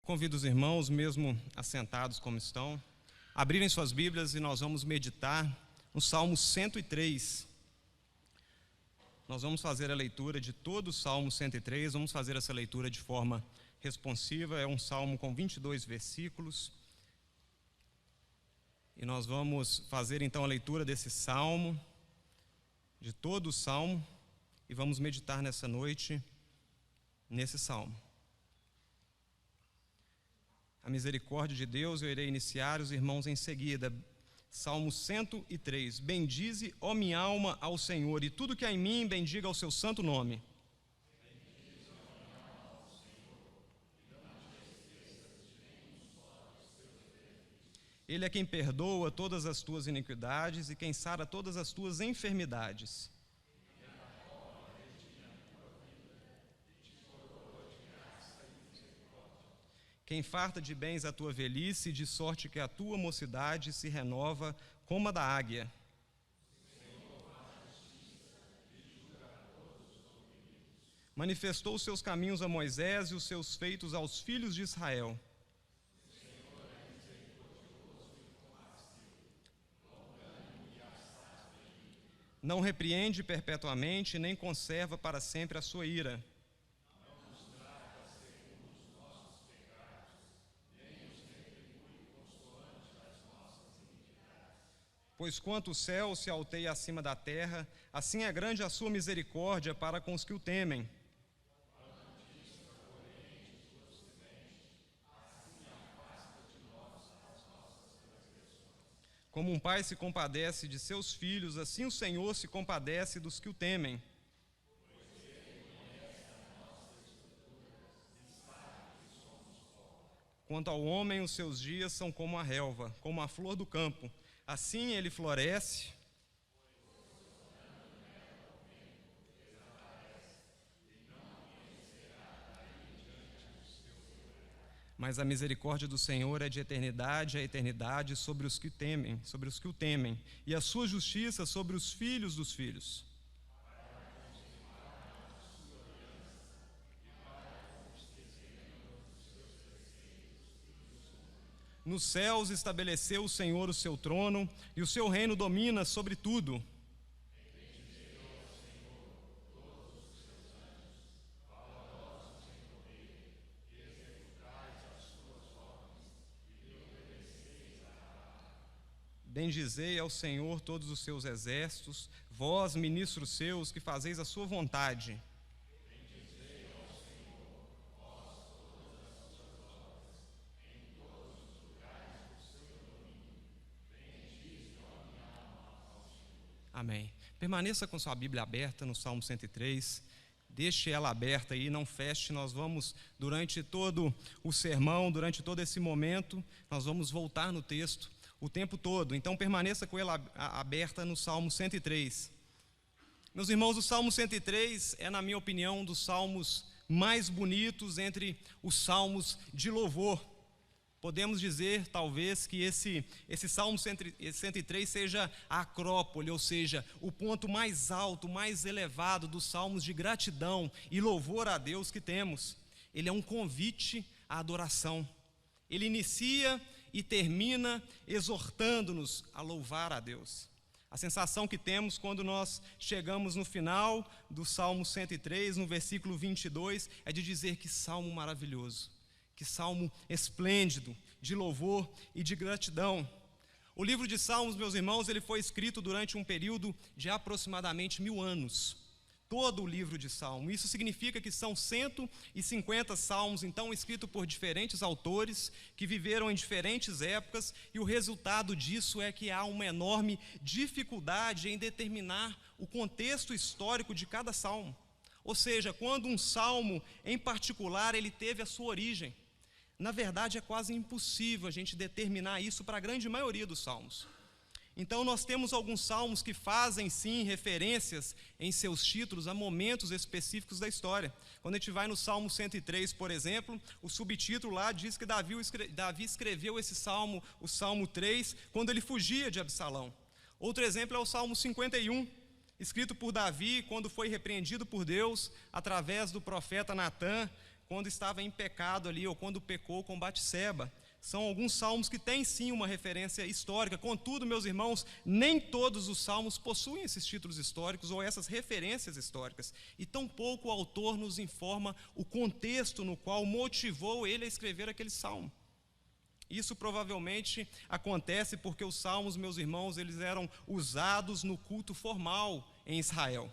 Convido os irmãos, mesmo assentados como estão, a abrirem suas Bíblias e nós vamos meditar no Salmo 103. Nós vamos fazer a leitura de todo o Salmo 103, vamos fazer essa leitura de forma responsiva. É um salmo com 22 versículos. E nós vamos fazer então a leitura desse salmo, de todo o salmo, e vamos meditar nessa noite nesse salmo. A misericórdia de Deus, eu irei iniciar, os irmãos em seguida. Salmo 103. Bendize, ó minha alma, ao Senhor, e tudo que há em mim, bendiga ao seu santo nome. Ele é quem perdoa todas as tuas iniquidades e quem sara todas as tuas enfermidades. Quem farta de bens a tua velhice, de sorte que a tua mocidade se renova como a da águia. Manifestou os seus caminhos a Moisés e os seus feitos aos filhos de Israel. Não repreende perpetuamente, nem conserva para sempre a sua ira. Pois quanto o céu se alteia acima da terra, assim é grande a sua misericórdia para com os que o temem. Como um pai se compadece de seus filhos, assim o Senhor se compadece dos que o temem. Quanto ao homem, os seus dias são como a relva, como a flor do campo. Assim ele floresce, mas a misericórdia do Senhor é de eternidade a eternidade sobre os que o temem, e a sua justiça sobre os filhos dos filhos. Nos céus estabeleceu o Senhor o seu trono, e o seu reino domina sobre tudo. Bendizei ao Senhor todos os seus exércitos, vós, ministros seus, que fazeis a sua vontade. Amém. Permaneça com sua Bíblia aberta no Salmo 103, deixe ela aberta aí, não feche. Nós vamos, durante todo o sermão, durante todo esse momento, nós vamos voltar no texto o tempo todo. Então permaneça com ela aberta no Salmo 103. Meus irmãos, o Salmo 103 é, na minha opinião, um dos salmos mais bonitos entre os salmos de louvor. Podemos dizer, talvez, que esse Salmo 103 seja a acrópole, ou seja, o ponto mais alto, mais elevado dos salmos de gratidão e louvor a Deus que temos. Ele é um convite à adoração. Ele inicia e termina exortando-nos a louvar a Deus. A sensação que temos quando nós chegamos no final do Salmo 103, no versículo 22, é de dizer: que salmo maravilhoso. Que salmo esplêndido, de louvor e de gratidão. O livro de Salmos, meus irmãos, ele foi escrito durante um período de aproximadamente 1000 anos. Todo o livro de Salmo. Isso significa que são 150 salmos, então, escritos por diferentes autores, que viveram em diferentes épocas, e o resultado disso é que há uma enorme dificuldade em determinar o contexto histórico de cada salmo. Ou seja, quando um salmo em particular ele teve a sua origem. Na verdade, é quase impossível a gente determinar isso para a grande maioria dos salmos. Então, nós temos alguns salmos que fazem, sim, referências em seus títulos a momentos específicos da história. Quando a gente vai no Salmo 103, por exemplo, o subtítulo lá diz que Davi escreveu esse salmo, o Salmo 3, quando ele fugia de Absalão. Outro exemplo é o Salmo 51, escrito por Davi quando foi repreendido por Deus através do profeta Natã, quando estava em pecado ali, ou quando pecou com Batseba. São alguns salmos que têm sim uma referência histórica. Contudo, meus irmãos, nem todos os salmos possuem esses títulos históricos ou essas referências históricas. E tampouco o autor nos informa o contexto no qual motivou ele a escrever aquele salmo. Isso provavelmente acontece porque os salmos, meus irmãos, eles eram usados no culto formal em Israel.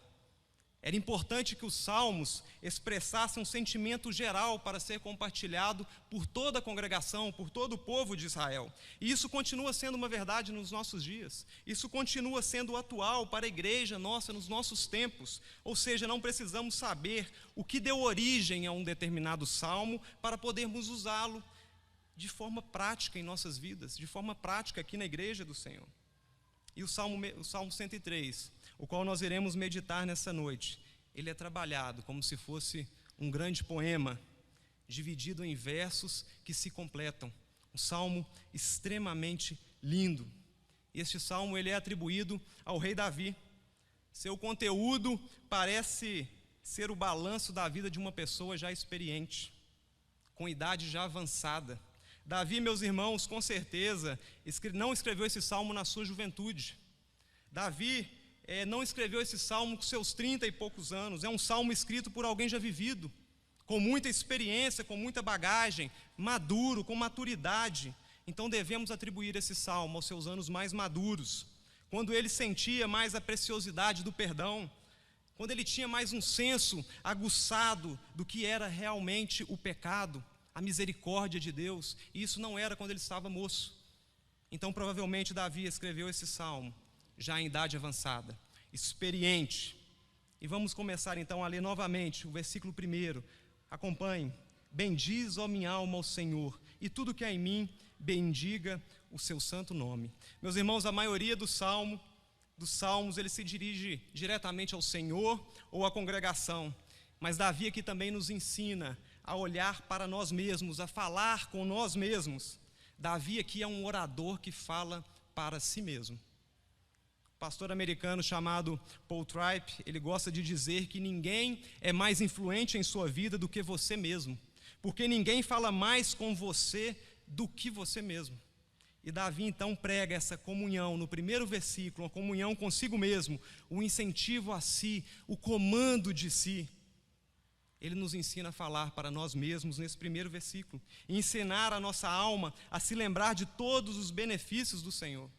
Era importante que os salmos expressassem um sentimento geral para ser compartilhado por toda a congregação, por todo o povo de Israel. E isso continua sendo uma verdade nos nossos dias. Isso continua sendo atual para a igreja nossa nos nossos tempos. Ou seja, não precisamos saber o que deu origem a um determinado salmo para podermos usá-lo de forma prática em nossas vidas, de forma prática aqui na igreja do Senhor. E o Salmo 103, o qual nós iremos meditar nessa noite, ele é trabalhado como se fosse um grande poema, dividido em versos que se completam. Um salmo extremamente lindo. Este salmo ele é atribuído ao rei Davi. Seu conteúdo parece ser o balanço da vida de uma pessoa já experiente, com idade já avançada. Davi, meus irmãos, com certeza, não escreveu esse salmo na sua juventude. Davi não escreveu esse salmo com seus 30 e poucos anos. É um salmo escrito por alguém já vivido, com muita experiência, com muita bagagem, maduro, com maturidade. Então devemos atribuir esse salmo aos seus anos mais maduros, quando ele sentia mais a preciosidade do perdão, quando ele tinha mais um senso aguçado do que era realmente o pecado, a misericórdia de Deus. E isso não era quando ele estava moço. Então provavelmente Davi escreveu esse salmo já em idade avançada, experiente. E vamos começar então a ler novamente o versículo 1. Acompanhe. Bendiz, ó minha alma, ao Senhor, e tudo que há em mim, bendiga o seu santo nome. Meus irmãos, a maioria dos salmos, ele se dirige diretamente ao Senhor ou à congregação. Mas Davi aqui também nos ensina a olhar para nós mesmos, a falar com nós mesmos. Davi aqui é um orador que fala para si mesmo. O pastor americano chamado Paul Tripp, ele gosta de dizer que ninguém é mais influente em sua vida do que você mesmo, porque ninguém fala mais com você do que você mesmo. E Davi então prega essa comunhão no primeiro versículo, uma comunhão consigo mesmo, o incentivo a si, o comando de si. Ele nos ensina a falar para nós mesmos nesse primeiro versículo, e ensinar a nossa alma a se lembrar de todos os benefícios do Senhor.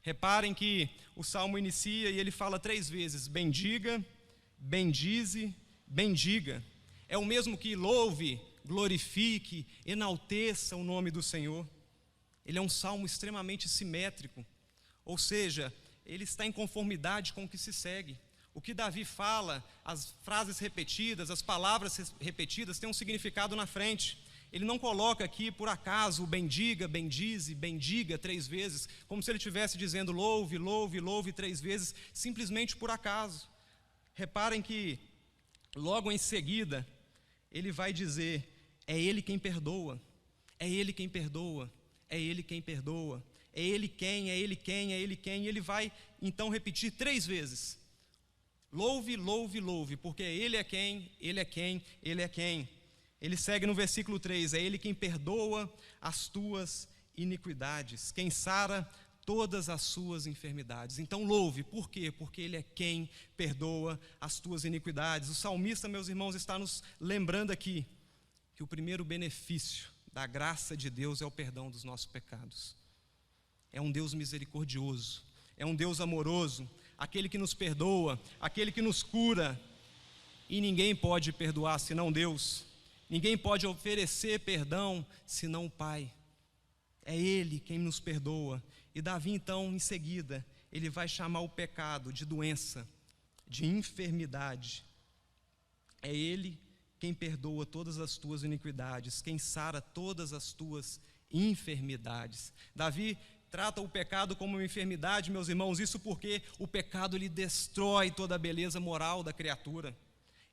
Reparem que o salmo inicia e ele fala 3 vezes: bendiga, bendize, bendiga. É o mesmo que louve, glorifique, enalteça o nome do Senhor. Ele é um salmo extremamente simétrico, ou seja, ele está em conformidade com o que se segue. O que Davi fala, as frases repetidas, as palavras repetidas têm um significado na frente. Ele não coloca aqui por acaso o bendiga, bendize, bendiga 3 vezes, como se ele estivesse dizendo louve, louve, louve 3 vezes, simplesmente por acaso. Reparem que logo em seguida ele vai dizer: é Ele quem perdoa, é Ele quem perdoa, é Ele quem perdoa, é Ele quem, é Ele quem, é Ele quem. E ele vai então repetir 3 vezes: louve, louve, louve, porque Ele é quem, Ele é quem, Ele é quem. Ele segue no versículo 3, é Ele quem perdoa as tuas iniquidades, quem sara todas as suas enfermidades. Então louve, por quê? Porque Ele é quem perdoa as tuas iniquidades. O salmista, meus irmãos, está nos lembrando aqui que o primeiro benefício da graça de Deus é o perdão dos nossos pecados. É um Deus misericordioso, é um Deus amoroso, aquele que nos perdoa, aquele que nos cura. E ninguém pode perdoar senão Deus. Ninguém pode oferecer perdão senão o Pai. É Ele quem nos perdoa. E Davi então, em seguida, ele vai chamar o pecado de doença, de enfermidade. É Ele quem perdoa todas as tuas iniquidades, quem sara todas as tuas enfermidades. Davi trata o pecado como uma enfermidade, meus irmãos, isso porque o pecado ele destrói toda a beleza moral da criatura.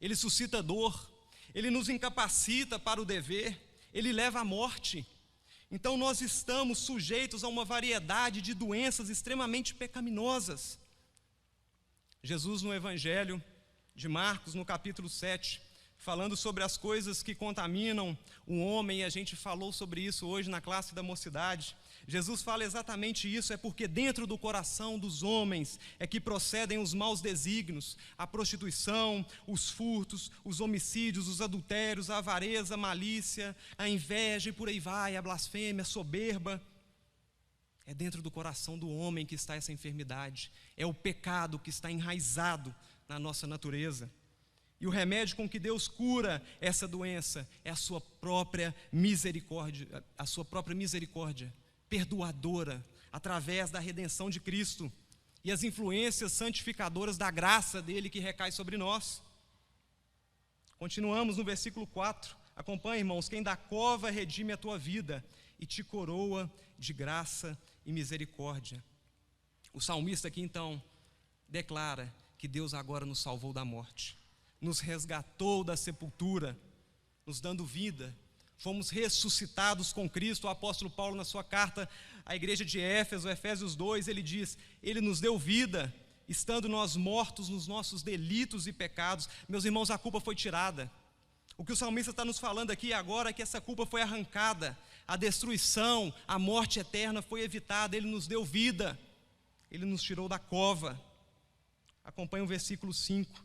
Ele suscita dor, ele nos incapacita para o dever, ele leva à morte. Então nós estamos sujeitos a uma variedade de doenças extremamente pecaminosas. Jesus, no Evangelho de Marcos, no capítulo 7, falando sobre as coisas que contaminam o homem, e a gente falou sobre isso hoje na classe da mocidade. Jesus fala exatamente isso, é porque dentro do coração dos homens é que procedem os maus desígnios, a prostituição, os furtos, os homicídios, os adultérios, a avareza, a malícia, a inveja e por aí vai, a blasfêmia, a soberba. É dentro do coração do homem que está essa enfermidade, é o pecado que está enraizado na nossa natureza. E o remédio com que Deus cura essa doença é a sua própria misericórdia, perdoadora, através da redenção de Cristo e as influências santificadoras da graça dele que recai sobre nós. Continuamos no versículo 4. Acompanhe, irmãos: quem da cova redime a tua vida e te coroa de graça e misericórdia. O salmista aqui então declara que Deus agora nos salvou da morte, nos resgatou da sepultura, nos dando vida. Fomos ressuscitados com Cristo. O apóstolo Paulo, na sua carta à igreja de Éfeso, Efésios 2, ele diz: ele nos deu vida, estando nós mortos nos nossos delitos e pecados. Meus irmãos, a culpa foi tirada. O que o salmista está nos falando aqui agora é que essa culpa foi arrancada, a destruição, a morte eterna foi evitada. Ele nos deu vida, ele nos tirou da cova. Acompanhe o versículo 5: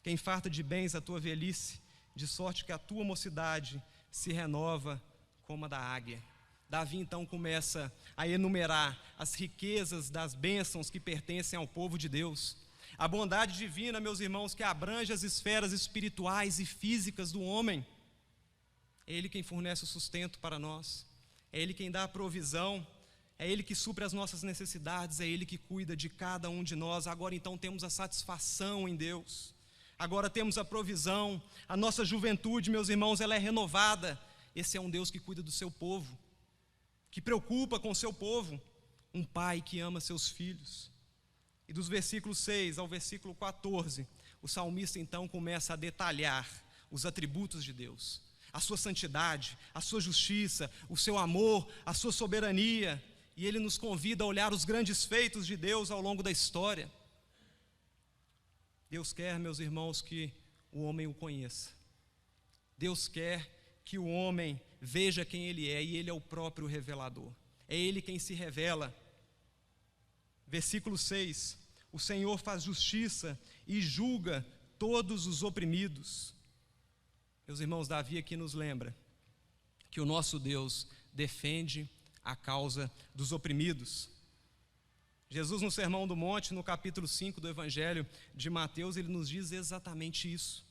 quem farta de bens a tua velhice, de sorte que a tua mocidade se renova como a da águia. Davi então começa a enumerar as riquezas das bênçãos que pertencem ao povo de Deus. A bondade divina, meus irmãos, que abrange as esferas espirituais e físicas do homem. É Ele quem fornece o sustento para nós, é Ele quem dá a provisão, é Ele que supre as nossas necessidades, é Ele que cuida de cada um de nós. Agora então temos a satisfação em Deus. Agora temos a provisão, a nossa juventude, meus irmãos, ela é renovada. Esse é um Deus que cuida do seu povo, que preocupa com o seu povo, um pai que ama seus filhos. E dos versículos 6 ao versículo 14, o salmista então começa a detalhar os atributos de Deus, a sua santidade, a sua justiça, o seu amor, a sua soberania, e ele nos convida a olhar os grandes feitos de Deus ao longo da história. Deus quer, meus irmãos, que o homem o conheça. Deus quer que o homem veja quem ele é, e ele é o próprio revelador. É ele quem se revela. Versículo 6: o Senhor faz justiça e julga todos os oprimidos. Meus irmãos, Davi aqui nos lembra que o nosso Deus defende a causa dos oprimidos. Jesus, no Sermão do Monte, no capítulo 5 do Evangelho de Mateus, ele nos diz exatamente isso.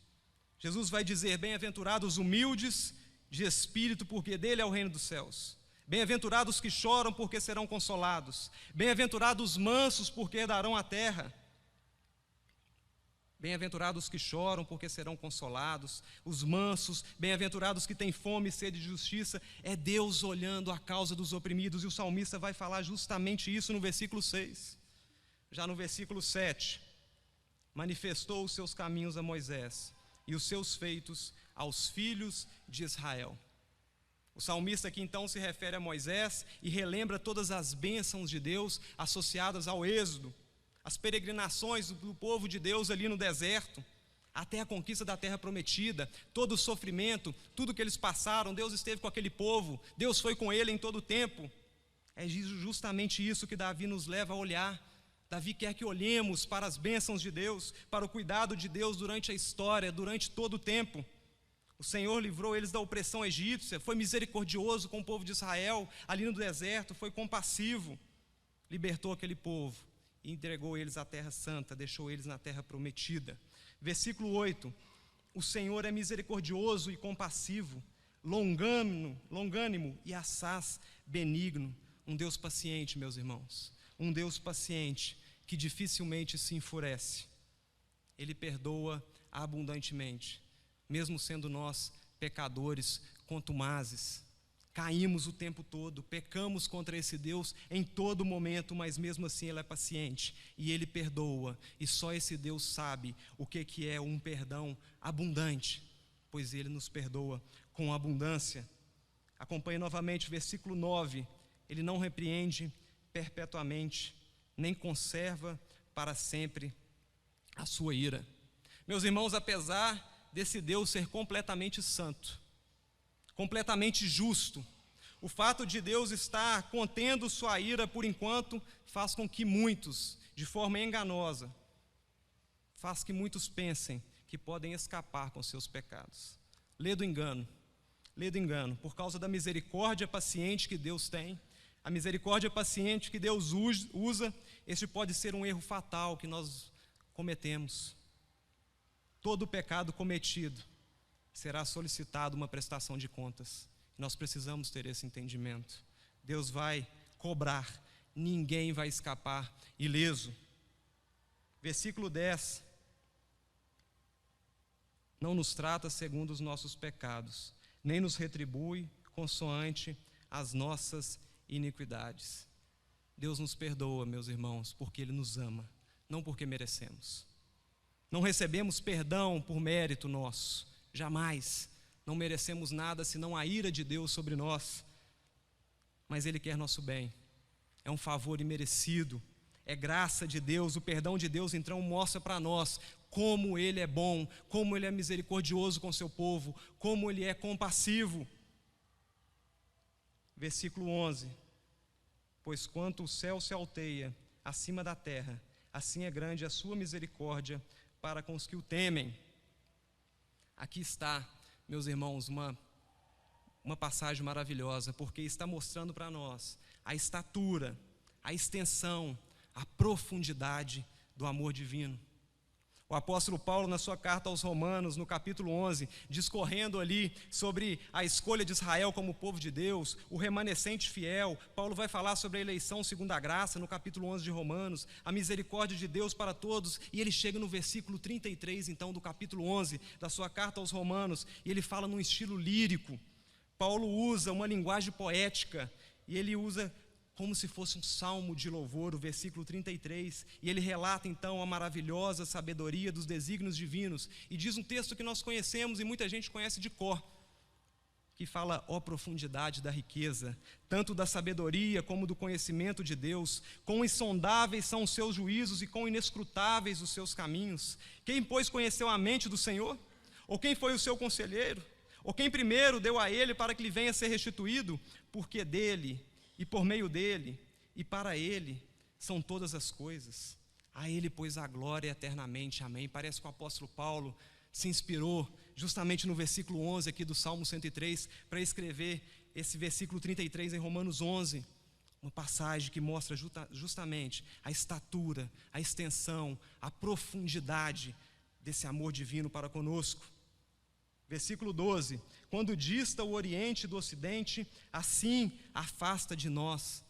Jesus vai dizer: bem-aventurados os humildes de espírito, porque dele é o reino dos céus. Bem-aventurados os que choram, porque serão consolados. Bem-aventurados os mansos, porque herdarão a terra. Bem-aventurados os que choram, porque serão consolados. Os mansos, bem-aventurados que têm fome e sede de justiça. É Deus olhando a causa dos oprimidos, e o salmista vai falar justamente isso no versículo 6. Já no versículo 7, manifestou os seus caminhos a Moisés e os seus feitos aos filhos de Israel. O salmista aqui então se refere a Moisés e relembra todas as bênçãos de Deus associadas ao êxodo, as peregrinações do povo de Deus ali no deserto, até a conquista da terra prometida, todo o sofrimento, tudo que eles passaram. Deus esteve com aquele povo, Deus foi com ele em todo o tempo. É justamente isso que Davi nos leva a olhar. Davi quer que olhemos para as bênçãos de Deus, para o cuidado de Deus durante a história, durante todo o tempo. O Senhor livrou eles da opressão egípcia, foi misericordioso com o povo de Israel ali no deserto, foi compassivo, libertou aquele povo e entregou eles à terra santa, deixou eles na terra prometida. Versículo 8: o Senhor é misericordioso e compassivo, longânimo e assaz benigno. Um Deus paciente, meus irmãos, um Deus paciente que dificilmente se enfurece. Ele perdoa abundantemente, mesmo sendo nós pecadores contumazes. Caímos o tempo todo, pecamos contra esse Deus em todo momento, mas mesmo assim Ele é paciente e Ele perdoa. E só esse Deus sabe o que é um perdão abundante, pois Ele nos perdoa com abundância. Acompanhe novamente o versículo 9: Ele não repreende perpetuamente, nem conserva para sempre a sua ira. Meus irmãos, apesar desse Deus ser completamente santo, completamente justo. O fato de Deus estar contendo sua ira por enquanto faz com que muitos, de forma enganosa, faz que muitos pensem que podem escapar com seus pecados. Lê do engano, por causa da misericórdia paciente que Deus tem, a misericórdia paciente que Deus usa, este pode ser um erro fatal que nós cometemos. Todo pecado cometido será solicitado uma prestação de contas. Nós precisamos ter esse entendimento. Deus vai cobrar, ninguém vai escapar ileso. Versículo 10. Não nos trata segundo os nossos pecados, nem nos retribui consoante as nossas iniquidades. Deus nos perdoa, meus irmãos, porque Ele nos ama, não porque merecemos. Não recebemos perdão por mérito nosso, jamais. Não merecemos nada senão a ira de Deus sobre nós, mas Ele quer nosso bem. É um favor imerecido, é graça de Deus. O perdão de Deus então mostra para nós como Ele é bom, como Ele é misericordioso com seu povo, como Ele é compassivo. Versículo 11. Pois quanto o céu se alteia acima da terra, assim é grande a sua misericórdia para com os que o temem. Aqui está, meus irmãos, uma passagem maravilhosa, porque está mostrando para nós a estatura, a extensão, a profundidade do amor divino. O apóstolo Paulo, na sua carta aos Romanos, no capítulo 11, discorrendo ali sobre a escolha de Israel como povo de Deus, o remanescente fiel, Paulo vai falar sobre a eleição segundo a graça, no capítulo 11 de Romanos, a misericórdia de Deus para todos, e ele chega no versículo 33, então, do capítulo 11, da sua carta aos Romanos, e ele fala num estilo lírico. Paulo usa uma linguagem poética, e ele usa como se fosse um salmo de louvor, o versículo 33, e ele relata então a maravilhosa sabedoria dos desígnios divinos, e diz um texto que nós conhecemos e muita gente conhece de cor, que fala: ó profundidade da riqueza, tanto da sabedoria como do conhecimento de Deus, quão insondáveis são os seus juízos e quão inescrutáveis os seus caminhos. Quem, pois, conheceu a mente do Senhor? Ou quem foi o seu conselheiro? Ou quem primeiro deu a ele para que lhe venha a ser restituído? Porque dele, e por meio dele, e para ele, são todas as coisas. A ele, pois, a glória eternamente. Amém. Parece que o apóstolo Paulo se inspirou justamente no versículo 11 aqui do Salmo 103, para escrever esse versículo 33 em Romanos 11, uma passagem que mostra justamente a estatura, a extensão, a profundidade desse amor divino para conosco. Versículo 12: quando dista o oriente do ocidente, assim afasta de nós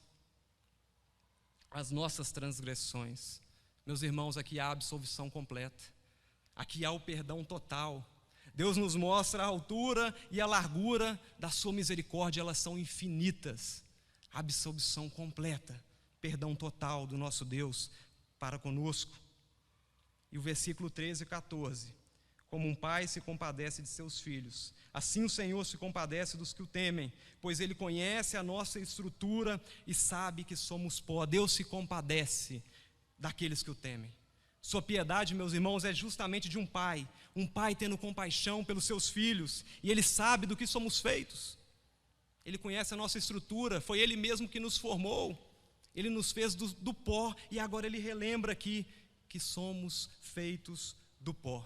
as nossas transgressões. Meus irmãos, aqui há a absolvição completa, aqui há o perdão total. Deus nos mostra a altura e a largura da sua misericórdia, elas são infinitas. Absolvição completa, perdão total do nosso Deus para conosco. E o versículo 13 e 14: como um pai se compadece de seus filhos, assim o Senhor se compadece dos que o temem, pois Ele conhece a nossa estrutura e sabe que somos pó. Deus se compadece daqueles que o temem. Sua piedade, meus irmãos, é justamente de um pai tendo compaixão pelos seus filhos, e Ele sabe do que somos feitos. Ele conhece a nossa estrutura, foi Ele mesmo que nos formou, Ele nos fez do pó, e agora Ele relembra aqui que somos feitos do pó.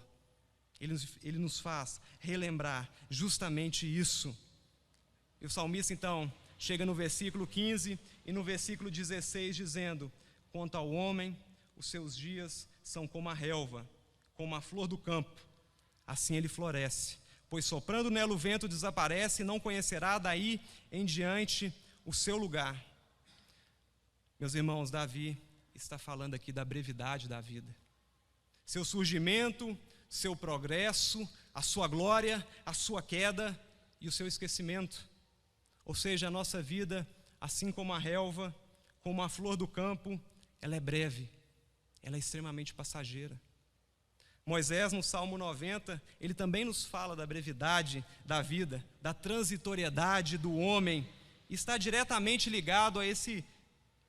Ele nos faz relembrar justamente isso. E o salmista então chega no versículo 15 e no versículo 16 dizendo: quanto ao homem, os seus dias são como a relva, como a flor do campo, assim ele floresce, pois soprando nela o vento desaparece e não conhecerá daí em diante o seu lugar. Meus irmãos, Davi está falando aqui da brevidade da vida, seu surgimento, seu progresso, a sua glória, a sua queda e o seu esquecimento. Ou seja, a nossa vida, assim como a relva, como a flor do campo, ela é breve, ela é extremamente passageira. Moisés, no Salmo 90, ele também nos fala da brevidade da vida, da transitoriedade do homem, e está diretamente ligado a esse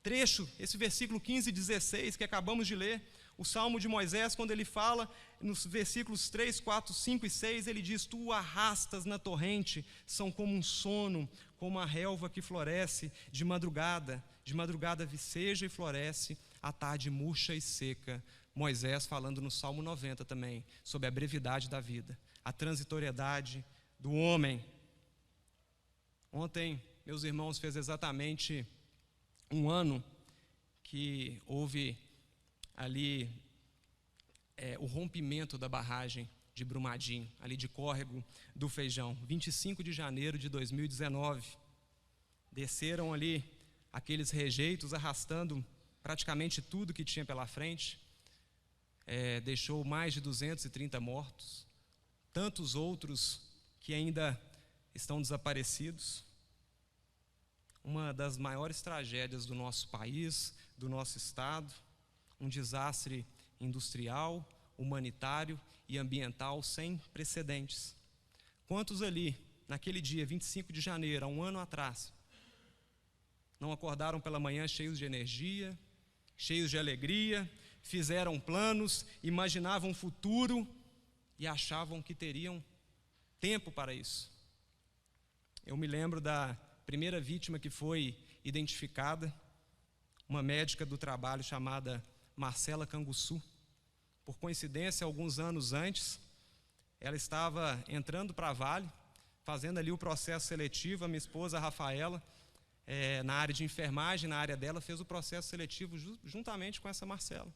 trecho, esse versículo 15 e 16 que acabamos de ler, O Salmo de Moisés, quando ele fala, nos versículos 3, 4, 5 e 6, ele diz: tu o arrastas na torrente, são como um sono, como a relva que floresce de madrugada viceja e floresce, à tarde murcha e seca. Moisés falando no Salmo 90 também, sobre a brevidade da vida, a transitoriedade do homem. Ontem, meus irmãos, fez exatamente um ano que houve ali o rompimento da barragem de Brumadinho, ali de Córrego do Feijão, 25 de janeiro de 2019. Desceram ali aqueles rejeitos arrastando praticamente tudo que tinha pela frente, deixou mais de 230 mortos, tantos outros que ainda estão desaparecidos. Uma das maiores tragédias do nosso país, do nosso estado, um desastre industrial, humanitário e ambiental sem precedentes. Quantos ali, naquele dia, 25 de janeiro, há um ano atrás, não acordaram pela manhã cheios de energia, cheios de alegria, fizeram planos, imaginavam um futuro e achavam que teriam tempo para isso? Eu me lembro da primeira vítima que foi identificada, uma médica do trabalho chamada Marcela Canguçu. Por coincidência, alguns anos antes, ela estava entrando para a Vale, fazendo ali o processo seletivo. A minha esposa, a Rafaela, na área de enfermagem, na área dela, fez o processo seletivo juntamente com essa Marcela.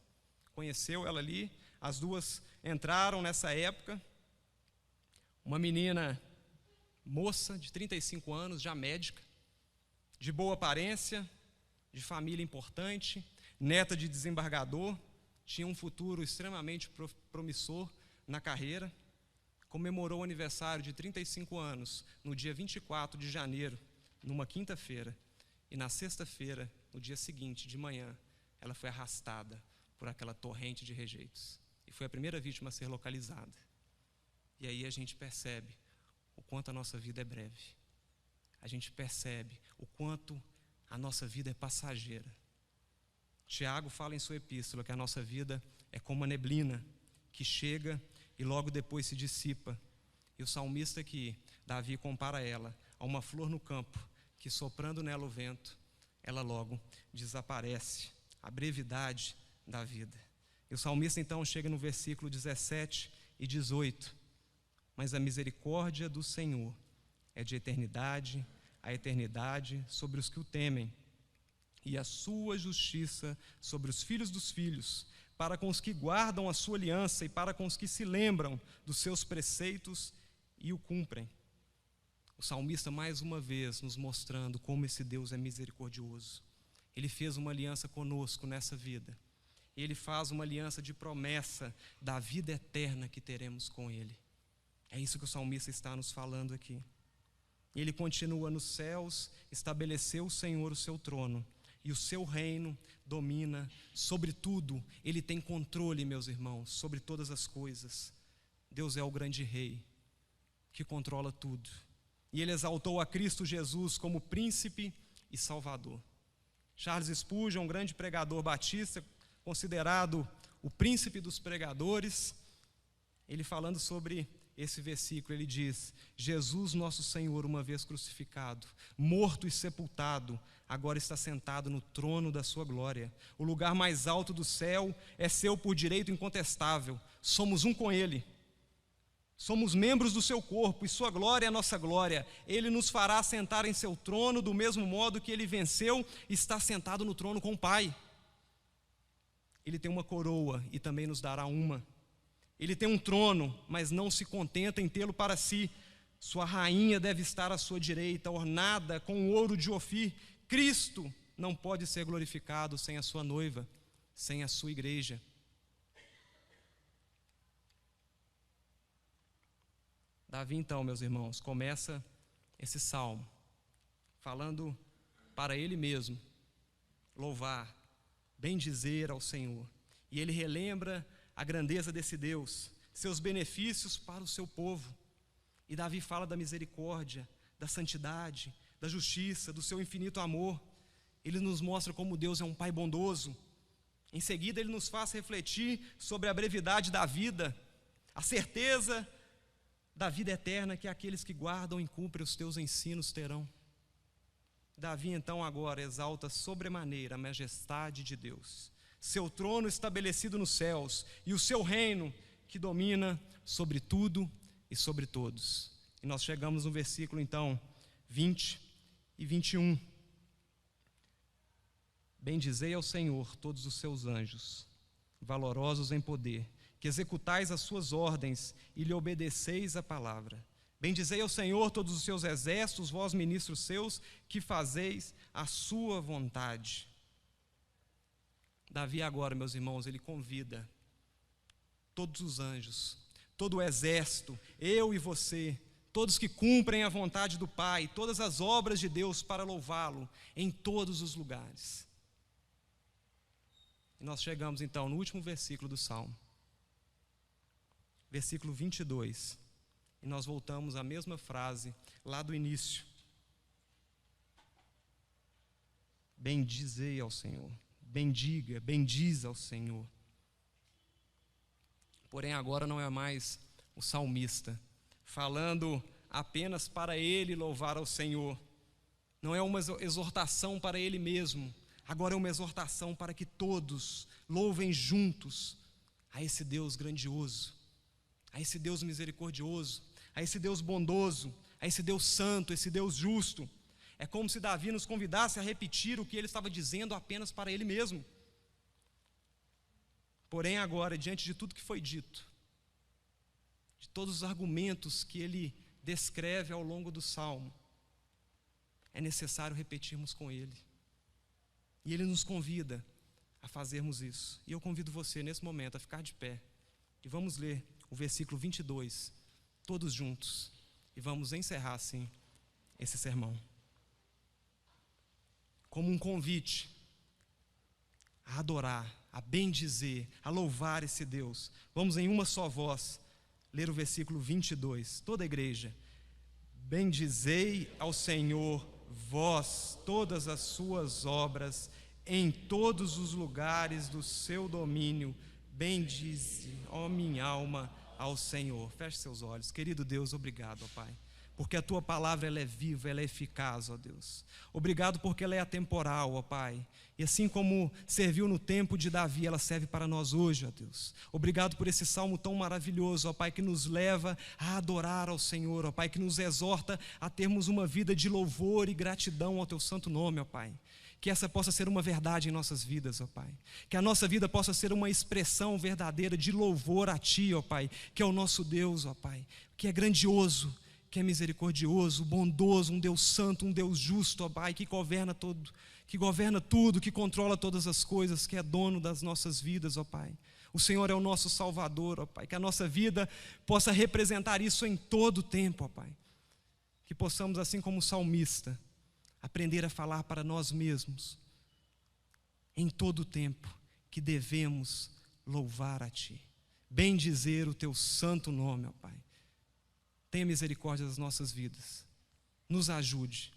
Conheceu ela ali, as duas entraram nessa época. Uma menina moça de 35 anos, já médica, de boa aparência, de família importante, neta de desembargador, tinha um futuro extremamente promissor na carreira. Comemorou o aniversário de 35 anos no dia 24 de janeiro, numa quinta-feira, e na sexta-feira, no dia seguinte, de manhã, ela foi arrastada por aquela torrente de rejeitos e foi a primeira vítima a ser localizada. E aí a gente percebe o quanto a nossa vida é breve, a gente percebe o quanto a nossa vida é passageira. Tiago fala em sua epístola que a nossa vida é como uma neblina que chega e logo depois se dissipa. E o salmista aqui, Davi, compara ela a uma flor no campo, que soprando nela o vento, ela logo desaparece. A brevidade da vida. E o salmista então chega no versículo 17 e 18. Mas a misericórdia do Senhor é de eternidade a eternidade sobre os que o temem, e a sua justiça sobre os filhos dos filhos, para com os que guardam a sua aliança e para com os que se lembram dos seus preceitos e o cumprem. O salmista mais uma vez nos mostrando como esse Deus é misericordioso. Ele fez uma aliança conosco nessa vida. Ele faz uma aliança de promessa da vida eterna que teremos com Ele. É isso que o salmista está nos falando aqui. Ele continua: nos céus estabeleceu o Senhor o seu trono, e o seu reino domina sobre tudo. Ele tem controle, meus irmãos, sobre todas as coisas. Deus é o grande rei que controla tudo. E Ele exaltou a Cristo Jesus como príncipe e salvador. Charles Spurgeon, um grande pregador batista, considerado o príncipe dos pregadores, ele falando sobre esse versículo, ele diz: Jesus nosso Senhor, uma vez crucificado, morto e sepultado, agora está sentado no trono da sua glória. O lugar mais alto do céu é seu por direito incontestável. Somos um com Ele. Somos membros do seu corpo, e sua glória é a nossa glória. Ele nos fará sentar em seu trono, do mesmo modo que Ele venceu e está sentado no trono com o Pai. Ele tem uma coroa e também nos dará uma. Ele tem um trono, mas não se contenta em tê-lo para si. Sua rainha deve estar à sua direita, ornada com ouro de Ofir. Cristo não pode ser glorificado sem a sua noiva, sem a sua igreja. Davi, então, meus irmãos, começa esse salmo falando para ele mesmo, louvar, bendizer ao Senhor. E ele relembra a grandeza desse Deus, seus benefícios para o seu povo. E Davi fala da misericórdia, da santidade, da justiça, do seu infinito amor. Ele nos mostra como Deus é um Pai bondoso, Em seguida, ele nos faz refletir sobre a brevidade da vida, a certeza da vida eterna que aqueles que guardam e cumprem os teus ensinos terão. Davi, então, agora exalta sobremaneira a majestade de Deus, seu trono estabelecido nos céus e o seu reino que domina sobre tudo e sobre todos. E nós chegamos no versículo, então, 20 e 21. Bendizei ao Senhor todos os seus anjos, valorosos em poder, que executais as suas ordens e lhe obedeceis a palavra. Bendizei ao Senhor todos os seus exércitos, vós ministros seus, que fazeis a sua vontade. Davi agora, meus irmãos, ele convida todos os anjos, todo o exército, eu e você, todos que cumprem a vontade do Pai, todas as obras de Deus para louvá-lo em todos os lugares. E nós chegamos então no último versículo do Salmo, versículo 22, e nós voltamos à mesma frase lá do início. Bendizei ao Senhor, bendiz ao Senhor. Porém agora não é mais o salmista falando apenas para ele louvar ao Senhor, não é uma exortação para ele mesmo, agora é uma exortação para que todos louvem juntos a esse Deus grandioso, a esse Deus misericordioso, a esse Deus bondoso, a esse Deus santo, esse Deus justo. É como se Davi nos convidasse a repetir o que ele estava dizendo apenas para ele mesmo. Porém agora, diante de tudo que foi dito, de todos os argumentos que ele descreve ao longo do Salmo, é necessário repetirmos com ele. E ele nos convida a fazermos isso. E eu convido você nesse momento a ficar de pé. E vamos ler o versículo 22, todos juntos. E vamos encerrar assim esse sermão. Como um convite a adorar, a bendizer, a louvar esse Deus. Vamos em uma só voz ler o versículo 22. Toda a igreja. Bendizei ao Senhor, vós, todas as suas obras, em todos os lugares do seu domínio. Bendize, ó minha alma, ao Senhor. Feche seus olhos. Querido Deus, obrigado, ó Pai, porque a Tua palavra ela é viva, ela é eficaz, ó Deus. Obrigado porque ela é atemporal, ó Pai. E assim como serviu no tempo de Davi, ela serve para nós hoje, ó Deus. Obrigado por esse salmo tão maravilhoso, ó Pai, que nos leva a adorar ao Senhor, ó Pai, que nos exorta a termos uma vida de louvor e gratidão ao Teu santo nome, ó Pai. Que essa possa ser uma verdade em nossas vidas, ó Pai. Que a nossa vida possa ser uma expressão verdadeira de louvor a Ti, ó Pai, que é o nosso Deus, ó Pai, que é grandioso, que é misericordioso, bondoso, um Deus santo, um Deus justo, ó Pai, que governa tudo, que controla todas as coisas, que é dono das nossas vidas, ó Pai. O Senhor é o nosso Salvador, ó Pai, que a nossa vida possa representar isso em todo o tempo, ó Pai. Que possamos, assim como o salmista, aprender a falar para nós mesmos, em todo o tempo, que devemos louvar a Ti, bendizer o Teu santo nome, ó Pai. Tenha misericórdia das nossas vidas, nos ajude,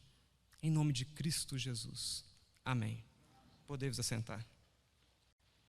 em nome de Cristo Jesus. Amém. Podemos assentar.